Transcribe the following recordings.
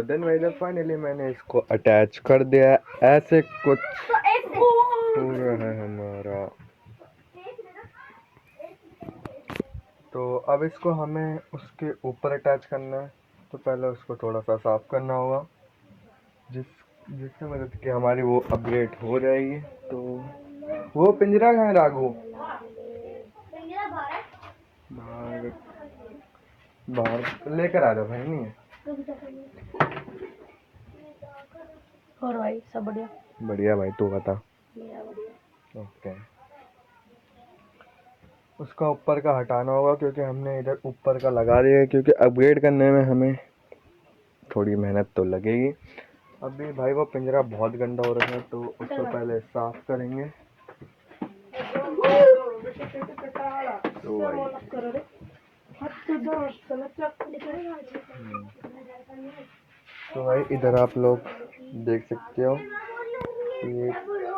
Then भाई finally मैंने इसको अटैच कर दिया। ऐसे कुछ पूरा है हमारा। तो अब इसको हमें उसके ऊपर अटैच करना है, तो पहले उसको थोड़ा सा साफ करना होगा, जिससे मदद की हमारी वो अपग्रेड हो जाएगी। तो वो पिंजरा कहाँ है राघु? बाहर बाहर लेकर आ जाओ भाई। नहीं है और भाई सब बढ़िया? बढ़िया भाई, तू बता। मेरा बढ़िया। ओके, उसका ऊपर का हटाना होगा क्योंकि हमने इधर ऊपर का लगा दिया है, क्योंकि अपग्रेड करने में हमें थोड़ी मेहनत तो लगेगी। अभी भाई वो पिंजरा बहुत गंदा हो रहा है, तो उसको पहले साफ करेंगे। तो भाई इधर आप लोग देख सकते हो ये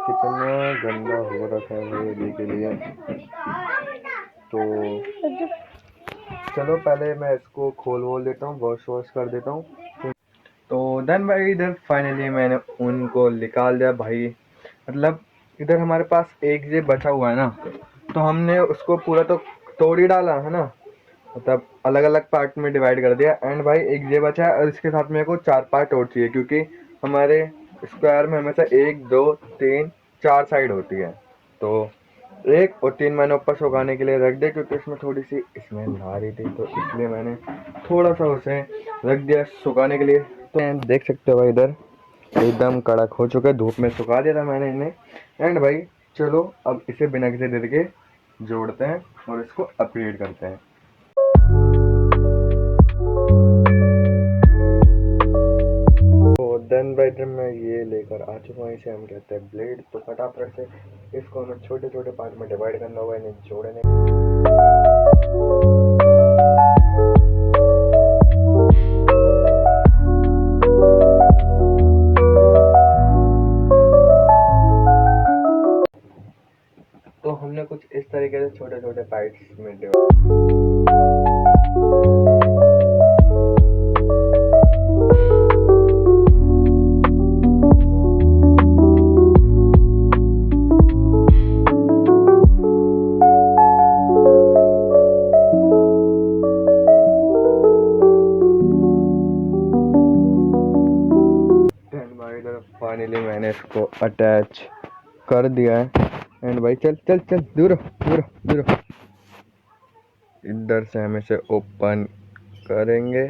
कितना गंदा हो रखा है भाई के लिए। तो चलो पहले मैं इसको खोल देता हूँ, वॉश कर देता हूँ। तो देन भाई इधर फाइनली मैंने उनको निकाल दिया भाई। मतलब इधर हमारे पास एक ये बचा हुआ है ना, तो हमने उसको पूरा तो तोड़ ही डाला है ना, मतलब अलग अलग पार्ट में डिवाइड कर दिया। एंड भाई एक ये बचा है और इसके साथ मेरे को 4 पार्ट और चाहिए, क्योंकि हमारे स्क्वायर में हमेशा 1 2 3 4 साइड होती है। तो 1 और 3 मैंने ऊपर सुखाने के लिए रख दिया, क्योंकि इसमें थोड़ी सी स्मेल आ रही थी, तो इसलिए मैंने थोड़ा सा उसे रख दिया सुखाने के लिए। तो देख सकते हो भाई इधर एकदम कड़क हो चुका है, धूप में सुखा दिया था मैंने इन्हें। एंड भाई चलो अब इसे बिना किसी देर के जोड़ते हैं और इसको अपग्रेड करते हैं। तो देन भाई जब मैं ये लेकर आ चुका हूँ, इसे हम कहते हैं ब्लेड। तो फटाफट से इसको हमें छोटे छोटे पार्ट में डिवाइड करना होगा इन्हें जोड़ने। तो हमने कुछ इस तरीके से छोटे छोटे पार्ट्स में फाइनली मैंने इसको अटैच कर दिया है। एंड भाई चल चल चल दूर दूर दूर। इधर से हम इसे ओपन करेंगे।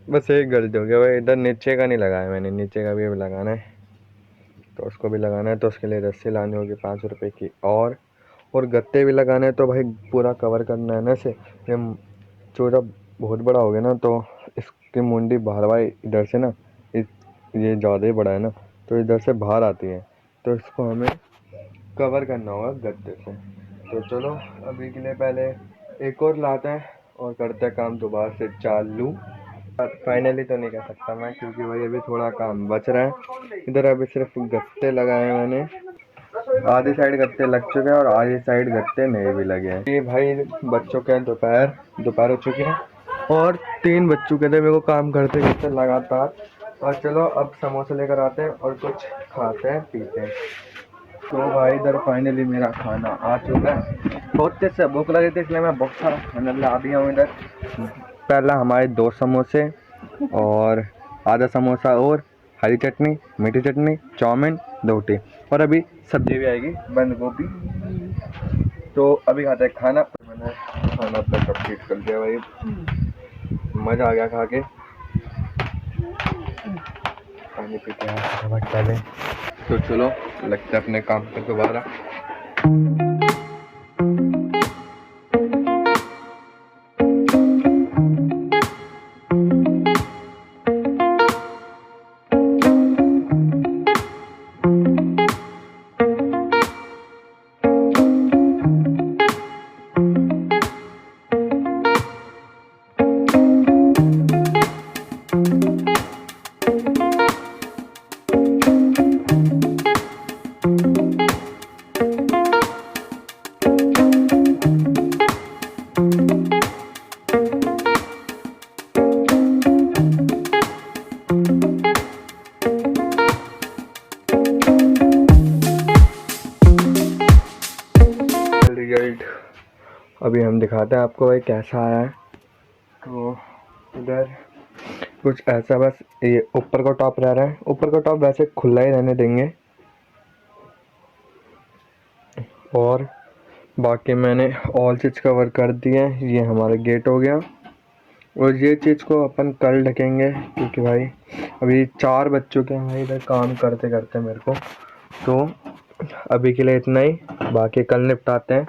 बस एक गलती हो गया भाई, इधर नीचे का नहीं लगाया मैंने, नीचे का भी लगाना है, तो उसको भी लगाना है। तो उसके लिए रस्सी लानी होगी 5 रुपए की, और गत्ते भी लगाने हैं। तो भाई पूरा कवर करना है ना इसे। ये चूरा बहुत बड़ा हो गया ना, तो इसकी मुंडी बाहर भाई इधर से ना, ये ज़्यादा ही बड़ा है ना, तो इधर से बाहर आती है। तो इसको हमें कवर करना होगा गत्ते से। तो चलो अभी के लिए पहले एक और लाते हैं और करते हैं काम दोबारा से चालू। फाइनली तो नहीं कर सकता मैं, क्योंकि भाई अभी थोड़ा काम बच रहा है। इधर अभी सिर्फ गत्ते लगाए हैं मैंने, आधी साइड गत्ते लग चुके हैं और आधी साइड गत्ते नहीं भी लगे हैं। ये भाई बच्चों के दोपहर हो चुकी है और 3 बज चुके थे मेरे को काम करते करते लगातार। और चलो अब समोसे लेकर आते हैं और कुछ खाते हैं पीते हैं। तो भाई इधर फाइनली मेरा खाना आ चुका है। बहुत तेज से भूख लगी थी, इसलिए मैं बहुत सारा खाना ला दिया हूँ इधर। पहला हमारे 2 समोसे और आधा समोसा और हरी चटनी, मीठी चटनी, चाउमीन, रोटी, और अभी सब्जी भी आएगी बंद गोभी। तो अभी खाते हैं खाना। मैंने खाना अपना कंप्लीट कर दिया भाई, मज़ा आ गया खा के। पानी पीते हैं। तो चलो लगता है अपने काम पे दोबारा। अभी हम दिखाते हैं आपको भाई कैसा आया है। तो इधर कुछ ऐसा, बस ये ऊपर का टॉप रह रहा है, ऊपर का टॉप वैसे खुला ही रहने देंगे। और बाकी मैंने ऑल चीज़ कवर कर दिए हैं। ये हमारा गेट हो गया, और ये चीज़ को अपन कल ढकेंगे, क्योंकि भाई अभी 4 बज चुके हैं भाई इधर काम करते करते मेरे को। तो अभी के लिए इतना ही, बाकी कल निपटाते हैं।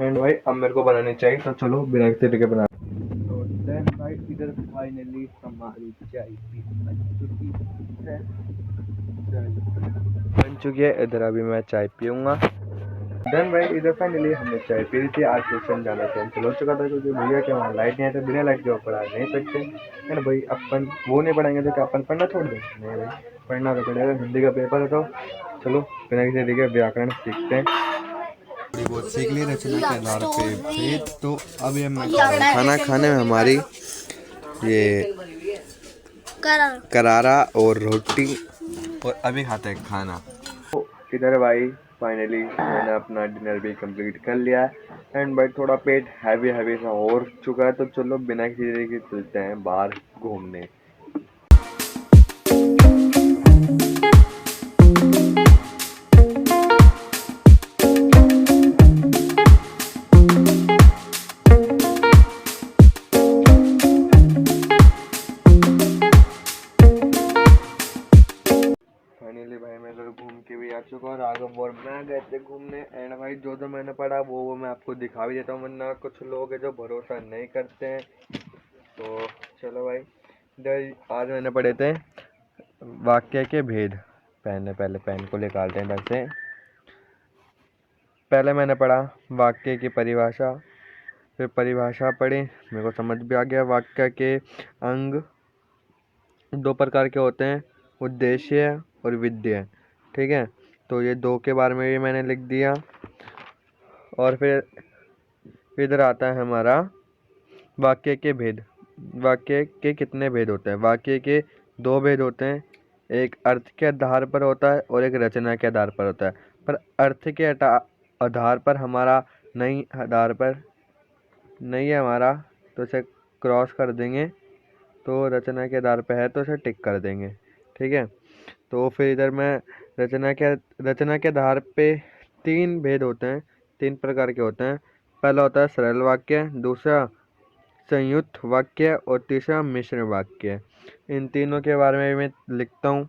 एंड भाई अब मेरे को बनानी चाहिए, तो चलो बिना किसी के बना। तो देन भाई इधर फाइनली हमारी चाय भी बन चुकी है। इधर अभी मैं चाय पीऊँगा। देन भाई इधर फाइनली हमने चाय पी ली थी। आज ट्यूशन जाना कैंसिल हो चुका था, क्योंकि भैया के वहाँ लाइट नहीं है, तो बिना लाइट के वो पढ़ा नहीं सकते है ना भाई। अपन वो नहीं पढ़ाएंगे तो क्या अपन पढ़ना छोड़ दें? नहीं भाई, पढ़ना तो पड़ेगा। हिंदी का पेपर है, तो चलो बिना किसी तरीके व्याकरण सीखते हैं। थोड़ी बहुत सीख ली रचना के आधार पे भेद। तो अभी हम खाना खाने में हमारी ये करारा और रोटी, और अभी खाते हैं खाना। तो इधर भाई फाइनली मैंने अपना डिनर भी कंप्लीट कर लिया है। एंड भाई थोड़ा पेट हैवी हैवी सा हो चुका है, तो चलो बिना किसी देरी के चलते हैं बाहर घूमने। फाइनली भाई मैं इधर घूम के भी आ चुका हूँ। राघव और मैं गए थे घूमने। एंड भाई जो मैंने पढ़ा वो मैं आपको दिखा भी देता हूँ, वरना कुछ लोग हैं जो भरोसा नहीं करते हैं। तो चलो भाई, इधर आज मैंने पढ़े थे वाक्य के भेद। पहले पेन को निकालते हैं इधर से। पहले मैंने पढ़ा वाक्य की परिभाषा, फिर परिभाषा पढ़ी, मेरे को समझ भी आ गया। वाक्य के अंग 2 प्रकार के होते हैं, उद्देश्य और विधेय। ठीक है, तो ये 2 के बारे में भी मैंने लिख दिया। और फिर इधर आता है हमारा वाक्य के भेद। वाक्य के कितने भेद होते हैं? वाक्य के 2 भेद होते हैं, एक अर्थ के आधार पर होता है और एक रचना के आधार पर होता है। पर अर्थ के आधार पर हमारा नहीं, आधार पर नहीं है हमारा, तो इसे क्रॉस कर देंगे। तो रचना के आधार पर है तो इसे टिक कर देंगे। ठीक है, तो फिर इधर मैं रचना के आधार पे 3 भेद होते हैं, 3 प्रकार के होते हैं। पहला होता है सरल वाक्य, दूसरा संयुक्त वाक्य और तीसरा मिश्र वाक्य। इन तीनों के बारे में मैं लिखता हूँ,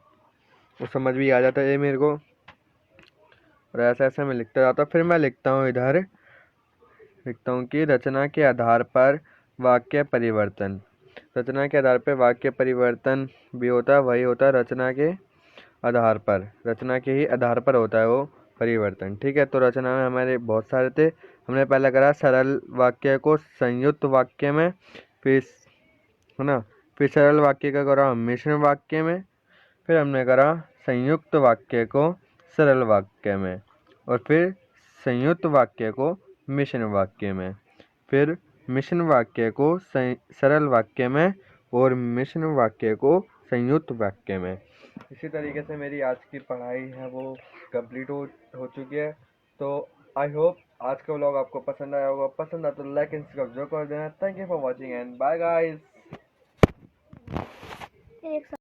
वो समझ भी आ जाता है ये मेरे को, और ऐसा ऐसा मैं लिखता जाता हूँ। फिर मैं लिखता हूँ इधर, लिखता हूँ कि रचना के आधार पर वाक्य परिवर्तन। रचना के आधार पर वाक्य परिवर्तन भी होता है, वही होता है रचना के आधार पर, रचना के ही आधार पर होता है वो परिवर्तन। ठीक है, तो रचना में हमारे बहुत सारे थे। हमने पहले करा सरल वाक्य को संयुक्त वाक्य में, फिर है ना, फिर सरल वाक्य का करा मिश्र वाक्य में, फिर हमने करा संयुक्त वाक्य को सरल वाक्य में, और फिर संयुक्त वाक्य को मिश्र वाक्य में, फिर मिश्र वाक्य को सरल वाक्य में, और मिश्र वाक्य को संयुक्त वाक्य में। इसी तरीके से मेरी आज की पढ़ाई है वो कंप्लीट हो चुकी है। तो आई होप आज का व्लॉग आपको पसंद आया होगा। पसंद आया तो लाइक एंड सब्सक्राइब जरूर कर देना। Thank you for watching and bye guys.